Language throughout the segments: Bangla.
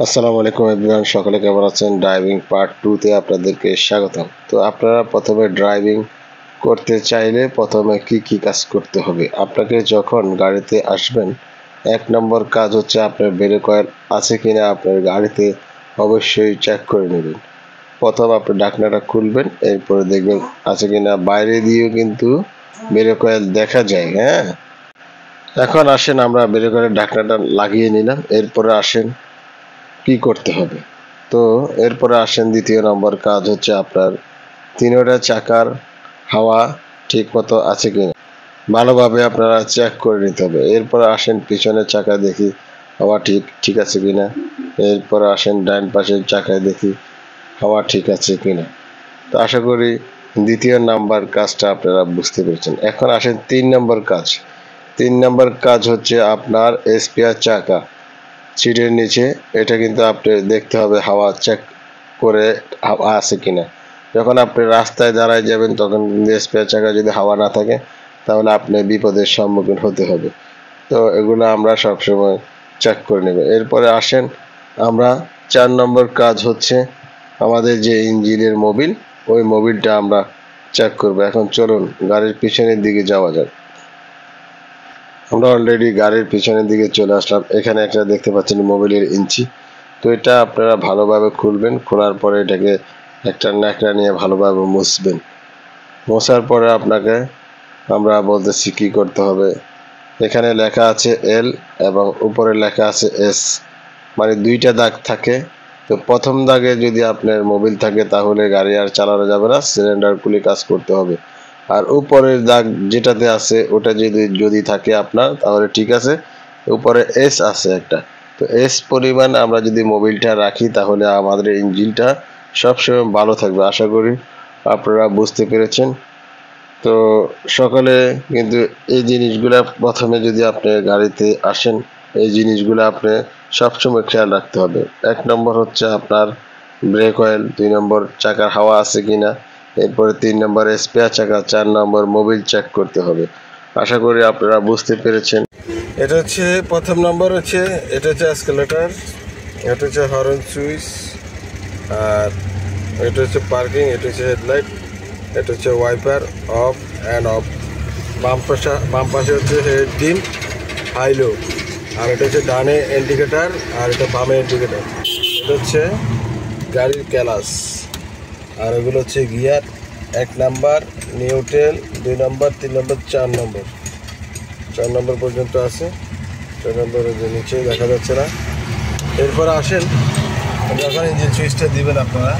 আসসালামু আলাইকুম এভরিওয়ান, সকলে কেমন আছেন? ড্রাইভিং পার্ট 2 তে আপনাদেরকে স্বাগতম। তো আপনারা প্রথমে ড্রাইভিং করতে চাইলে প্রথমে কি কি কাজ করতে হবে? আপনাকে যখন গাড়িতে আসবেন, 1 নম্বর কাজ হচ্ছে আপনার ব্রেক অয়েল আছে কিনা আপনার গাড়িতে অবশ্যই চেক করে নেবেন। প্রথম আপনি ঢাকনাটা খুলবেন, এরপরে দেখবেন আছে কিনা। বাইরে দিয়েও কিন্তু ব্রেক অয়েল দেখা যায়, হ্যাঁ। এখন আসেন আমরা ব্রেক অয়েলের ঢাকনাটা লাগিয়ে নিলাম, এরপরে আসেন কি করতে হবে। তো এরপরে আসেন দ্বিতীয় নম্বর কাজ হচ্ছে আপনার তিনটা চাকার হাওয়া ঠিক মতো আছে কিনা ভালোভাবে আপনারা চেক করে নিতে হবে। এরপরে আসেন পিছনের চাকায় দেখি হাওয়া ঠিক আছে কিনা। এরপরে আসেন ডান পাশের চাকায় দেখি হাওয়া ঠিক আছে কিনা। তো আশা করি দ্বিতীয় নাম্বার কাজটা আপনারা বুঝতে পেরেছেন। এখন আসেন 3 নম্বর কাজ। 3 নম্বর কাজ হচ্ছে আপনার স্পেয়ার চাকা সিটের নিচে, এটা কিন্তু আপনি দেখতে হবে হাওয়া চেক করে হাওয়া আছে কিনা। যখন আপনি রাস্তায় দাঁড়ায় যাবেন তখন স্পেয়ার চাকা যদি হাওয়া না থাকে তাহলে আপনি বিপদের সম্মুখীন হতে হবে। তো এগুলো আমরা সবসময় চেক করে নেব। এরপরে আসেন আমরা 4 নম্বর কাজ হচ্ছে আমাদের যে ইঞ্জিনের মোবিল, ওই মোবিলটা আমরা চেক করব। এখন চলুন গাড়ির পিছনের দিকে যাওয়া যাক। আমরা অলরেডি গাড়ির পিছনের দিকে চলে আসলাম। এখানে একটা দেখতে পাচ্ছেন মোবিলের ইঞ্চি। তো এটা আপনারা ভালোভাবে খুলবেন, খোলার পরে এটাকে একটা ন্যাকড়া নিয়ে ভালোভাবে মুছবেন। মোছার পরে আপনাকে আমরা বলতেছি কি করতে হবে। এখানে লেখা আছে এল এবং উপরে লেখা আছে এস, মানে দুইটা দাগ থাকে। তো প্রথম দাগে যদি আপনার মোবিল থাকে তাহলে গাড়ি আর চালানো যাবে না, সিলিন্ডার খুলে কাজ করতে হবে। আর উপরের দাগ যেটাতে আছে ওটা যদি থাকে আপনার তাহলে ঠিক আছে। উপরে এস আছে একটা, তো এস পরিমাণ আমরা যদি মোবিলটা রাখি তাহলে আমাদের ইঞ্জিনটা সবসময় ভালো থাকবে। আশা করি আপনারা বুঝতে পেরেছেন। তো সকালে কিন্তু এই জিনিসগুলা প্রথমে যদি আপনি গাড়িতে আসেন এই জিনিসগুলো আপনি সবসময় খেয়াল রাখতে হবে। 1 নম্বর হচ্ছে আপনার ব্রেক অয়েল, 2 নম্বর চাকার হাওয়া আছে কিনা, এরপরে 3 নম্বর স্পেয়ার চাকা, 4 নম্বর মোবিল চেক করতে হবে। আশা করি আপনারা বুঝতে পেরেছেন। এটা হচ্ছে প্রথম নম্বর হচ্ছে এটা হচ্ছে এসকেলেটর, এটা হচ্ছে হর্ন সুইচ, আর এটা হচ্ছে পার্কিং, এটা হচ্ছে হেডলাইট, এটা হচ্ছে ওয়াইপার অফ অ্যান্ড অফ। বাম পাশে হচ্ছে হেড ডিম হাই লো, আর এটা হচ্ছে ডানে ইন্ডিকেটার আর এটা বামে ইন্ডিকেটার। এটা হচ্ছে গাড়ির ক্যালাস, আর এগুলো হচ্ছে গিয়ার 1 নাম্বার, নিউট্রাল 2 নম্বর, 3 নম্বর, 4 নম্বর পর্যন্ত আছে। 4 নম্বরের যে নিচে দেখা যাচ্ছে না। এরপর আসেন যখন ইঞ্জিন সুইচটা দিবেন আপনারা,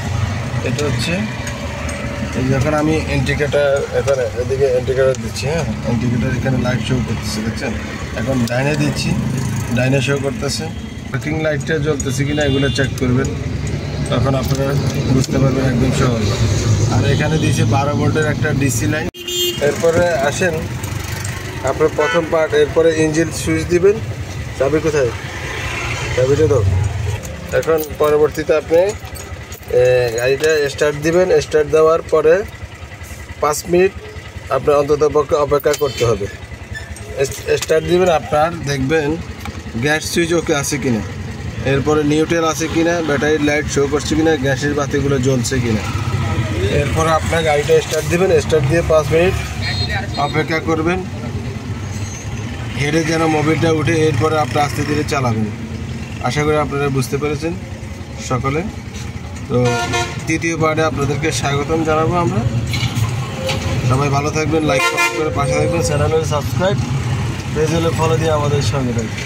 এটা হচ্ছে যখন আমি ইন্ডিকেটার এখানে এদিকে ইন্ডিকেটার দিচ্ছি, হ্যাঁ ইন্ডিকেটার এখানে লাইট শো করতেছে দেখছেন। এখন ডাইনে দিচ্ছি, ডাইনে শো করতেছে। পার্কিং লাইটটা জ্বলতেছে কিনা এগুলো চেক করবেন, তখন আপনারা বুঝতে পারবেন একদম সহজ। আর এখানে দিয়েছে 12 ভোল্টের একটা ডিসি লাইন। এরপরে আসেন আপনার প্রথম পার্ট, এরপরে ইঞ্জিন সুইচ দিবেন। চাবি কোথায়? চাবিটা দাও। এখন পরবর্তীতে আপনি গাড়িটা স্টার্ট দিবেন। স্টার্ট দেওয়ার পরে 5 মিনিট আপনার অন্তত পক্ষে অপেক্ষা করতে হবে। স্টার্ট দিবেন, আপনার দেখবেন গ্যাস সুইচ ওকে আছে কিনা, এরপরে নিউট্রাল আছে কিনা, ব্যাটারির লাইট শো করছে কিনা, গ্যাসের বাতিগুলো জ্বলছে কিনা। এরপরে আপনার গাড়িটা স্টার্ট দিবেন। স্টার্ট দিয়ে 5 মিনিট অপেক্ষা করবেন, হেডে যেন মোবিলটা উঠে, এরপরে আপনি আস্তে ধীরে চালাবেন। আশা করি আপনারা বুঝতে পেরেছেন সকলে। তো তৃতীয় পার্টে আপনাদেরকে স্বাগতম জানাবো আমরা। সবাই ভালো থাকবেন, লাইক কমেন্ট করে পাশে থাকবেন, চ্যানেলে সাবস্ক্রাইব, পেজ হলে ফলো দিয়ে আমাদের সঙ্গে থাকবেন।